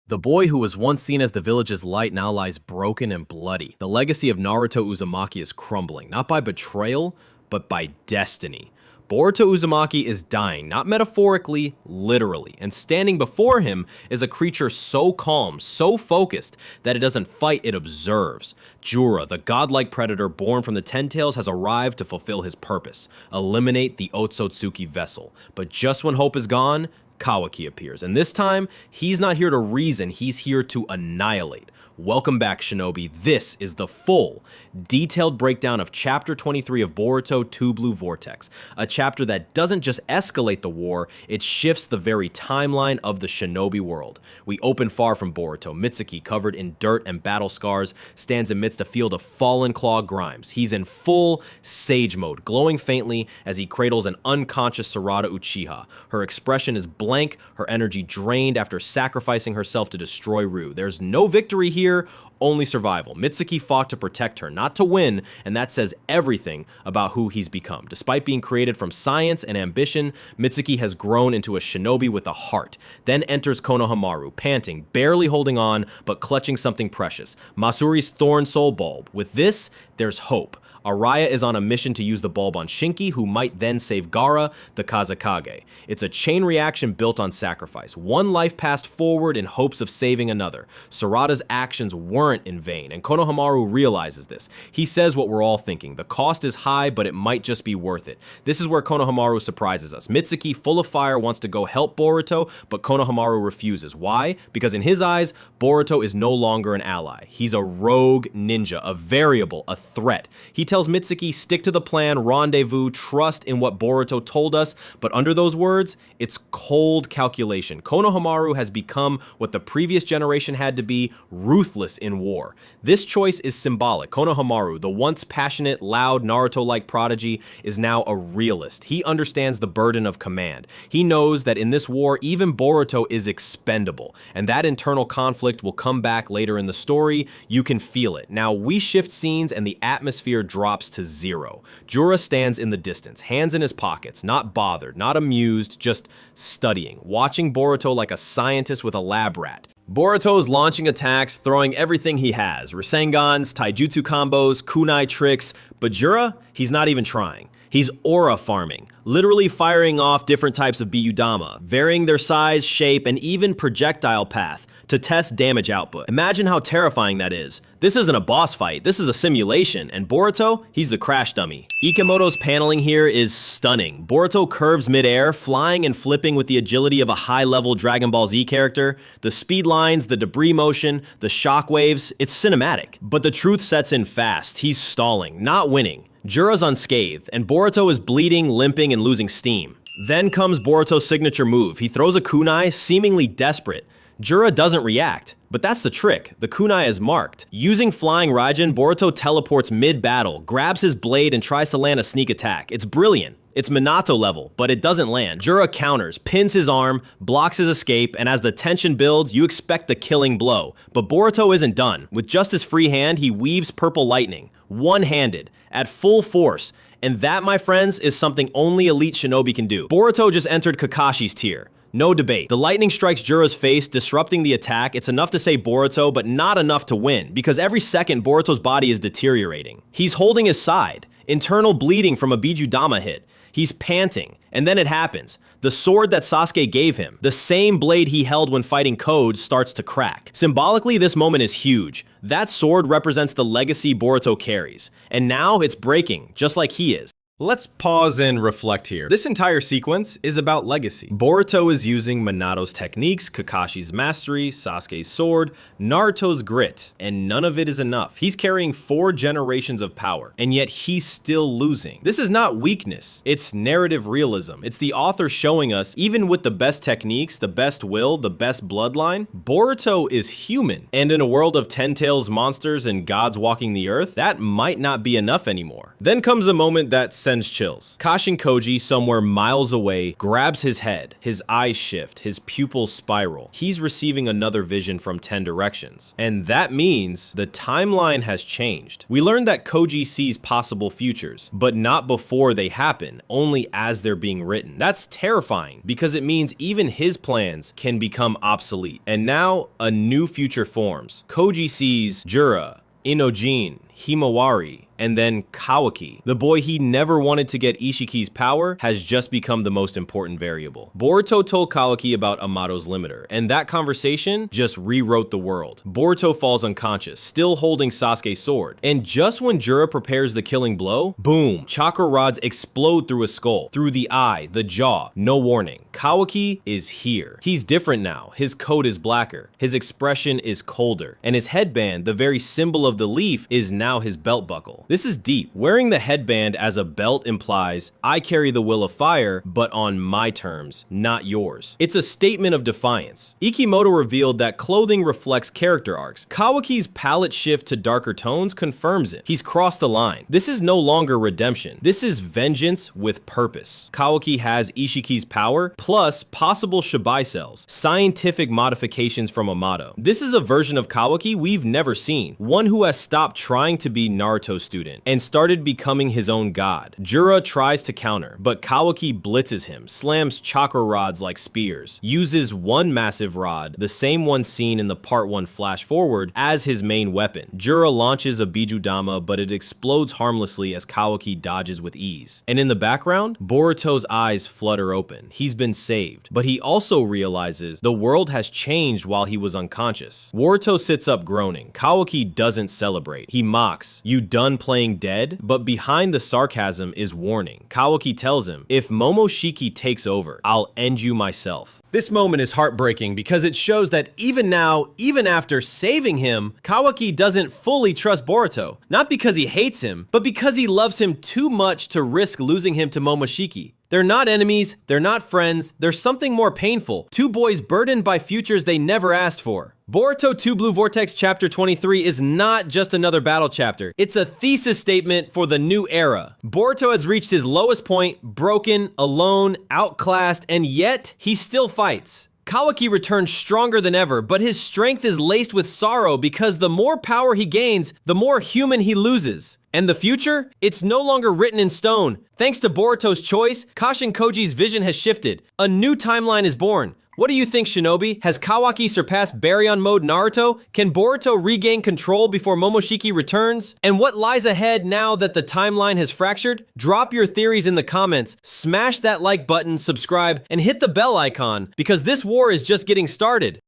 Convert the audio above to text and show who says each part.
Speaker 1: The boy who was once seen as the village's light now lies broken and bloody. The legacy of Naruto Uzumaki is crumbling, not by betrayal, but by destiny. Boruto Uzumaki is dying, not metaphorically, literally, and standing before him is a creature so calm, so focused, that it doesn't fight, it observes. Jura, the godlike predator born from the Ten Tails, has arrived to fulfill his purpose, eliminate the Otsutsuki vessel. But just when hope is gone, Kawaki appears, and this time, he's not here to reason, he's here to annihilate. Welcome back, Shinobi. This is the full, detailed breakdown of Chapter 23 of Boruto 2 Blue Vortex, a chapter that doesn't just escalate the war, it shifts the very timeline of the Shinobi world. We open far from Boruto. Mitsuki, covered in dirt and battle scars, stands amidst a field of fallen claw Grimes. He's in full sage mode, glowing faintly as he cradles an unconscious Sarada Uchiha. Her expression is blank, her energy drained after sacrificing herself to destroy Ryu. There's no victory here, only survival. Mitsuki fought to protect her, not to win, and that says everything about who he's become. Despite being created from science and ambition, Mitsuki has grown into a shinobi with a heart. Then enters Konohamaru, panting, barely holding on, but clutching something precious. Masuri's Thorn Soul Bulb. With this, there's hope. Araya is on a mission to use the bulb on Shinki, who might then save Gaara, the Kazekage. It's a chain reaction built on sacrifice. One life passed forward in hopes of saving another. Sarada's actions weren't in vain, and Konohamaru realizes this. He says what we're all thinking. The cost is high, but it might just be worth it. This is where Konohamaru surprises us. Mitsuki, full of fire, wants to go help Boruto, but Konohamaru refuses. Why? Because in his eyes, Boruto is no longer an ally. He's a rogue ninja, a variable, a threat. He tells Mitsuki, stick to the plan, rendezvous, trust in what Boruto told us, but under those words, it's cold calculation. Konohamaru has become what the previous generation had to be, ruthless in war. This choice is symbolic. Konohamaru, the once passionate, loud, Naruto-like prodigy, is now a realist. He understands the burden of command. He knows that in this war, even Boruto is expendable, and that internal conflict will come back later in the story. You can feel it. Now, we shift scenes and the atmosphere drops to zero. Jura stands in the distance, hands in his pockets, not bothered, not amused, just studying, watching Boruto like a scientist with a lab rat. Boruto's launching attacks, throwing everything he has, Rasengans, taijutsu combos, kunai tricks, but Jura, he's not even trying. He's aura farming, literally firing off different types of Biyudama, varying their size, shape, and even projectile path to test damage output. Imagine how terrifying that is. This isn't a boss fight, this is a simulation, and Boruto, he's the crash dummy. Ikemoto's paneling here is stunning. Boruto curves midair, flying and flipping with the agility of a high-level Dragon Ball Z character. The speed lines, the debris motion, the shockwaves, it's cinematic. But the truth sets in fast. He's stalling, not winning. Jura's unscathed, and Boruto is bleeding, limping, and losing steam. Then comes Boruto's signature move. He throws a kunai, seemingly desperate. Jura doesn't react, but that's the trick. The kunai is marked. Using Flying Raijin, Boruto teleports mid-battle, grabs his blade, and tries to land a sneak attack. It's brilliant. It's Minato level, but it doesn't land. Jura counters, pins his arm, blocks his escape, and as the tension builds, you expect the killing blow. But Boruto isn't done. With just his free hand, he weaves purple lightning, one-handed, at full force. And that, my friends, is something only elite shinobi can do. Boruto just entered Kakashi's tier. No debate. The lightning strikes Jura's face, disrupting the attack. It's enough to save Boruto, but not enough to win, because every second Boruto's body is deteriorating. He's holding his side, internal bleeding from a Bijudama hit. He's panting, and then it happens. The sword that Sasuke gave him, the same blade he held when fighting Code, starts to crack. Symbolically, this moment is huge. That sword represents the legacy Boruto carries, and now it's breaking, just like he is. Let's pause and reflect here. This entire sequence is about legacy. Boruto is using Minato's techniques, Kakashi's mastery, Sasuke's sword, Naruto's grit, and none of it is enough. He's carrying 4 generations of power, and yet he's still losing. This is not weakness, it's narrative realism. It's the author showing us, even with the best techniques, the best will, the best bloodline, Boruto is human. And in a world of 10 tails monsters and gods walking the earth, that might not be enough anymore. Then comes a moment that sends chills. Kashin Koji, somewhere miles away, grabs his head. His eyes shift, his pupils spiral. He's receiving another vision from 10 directions. And that means the timeline has changed. We learned that Koji sees possible futures, but not before they happen, only as they're being written. That's terrifying, because it means even his plans can become obsolete. And now, a new future forms. Koji sees Jura, Inojin, Himawari, and then Kawaki. The boy he never wanted to get Ishiki's power has just become the most important variable. Boruto told Kawaki about Amato's limiter, and that conversation just rewrote the world. Boruto falls unconscious, still holding Sasuke's sword, and just when Jura prepares the killing blow, boom, chakra rods explode through his skull, through the eye, the jaw, no warning. Kawaki is here. He's different now. His coat is blacker, his expression is colder, and his headband, the very symbol of the leaf, is now his belt buckle. This is deep. Wearing the headband as a belt implies, I carry the will of fire, but on my terms, not yours. It's a statement of defiance. Ikimoto revealed that clothing reflects character arcs. Kawaki's palette shift to darker tones confirms it. He's crossed the line. This is no longer redemption. This is vengeance with purpose. Kawaki has Ishiki's power, plus possible Shibai cells, scientific modifications from Amato. This is a version of Kawaki we've never seen, one who has stopped trying to be Naruto's student and started becoming his own god. Jura tries to counter, but Kawaki blitzes him, slams chakra rods like spears, uses one massive rod, the same one seen in the part 1 flash forward, as his main weapon. Jura launches a Bijudama, but it explodes harmlessly as Kawaki dodges with ease. And in the background, Boruto's eyes flutter open. He's been saved, but he also realizes the world has changed while he was unconscious. Boruto sits up groaning. Kawaki doesn't celebrate. He mocks, "You done playing dead?" But behind the sarcasm is warning. Kawaki tells him, "If Momoshiki takes over, I'll end you myself." This moment is heartbreaking because it shows that even now, even after saving him, Kawaki doesn't fully trust Boruto. Not because he hates him, but because he loves him too much to risk losing him to Momoshiki. They're not enemies, they're not friends, there's something more painful. Two boys burdened by futures they never asked for. Boruto 2 Blue Vortex Chapter 23 is not just another battle chapter. It's a thesis statement for the new era. Boruto has reached his lowest point, broken, alone, outclassed, and yet he still fights. Kawaki returns stronger than ever, but his strength is laced with sorrow because the more power he gains, the more human he loses. And the future? It's no longer written in stone. Thanks to Boruto's choice, Kashin Koji's vision has shifted. A new timeline is born. What do you think, Shinobi? Has Kawaki surpassed Baryon Mode Naruto? Can Boruto regain control before Momoshiki returns? And what lies ahead now that the timeline has fractured? Drop your theories in the comments, smash that like button, subscribe, and hit the bell icon, because this war is just getting started.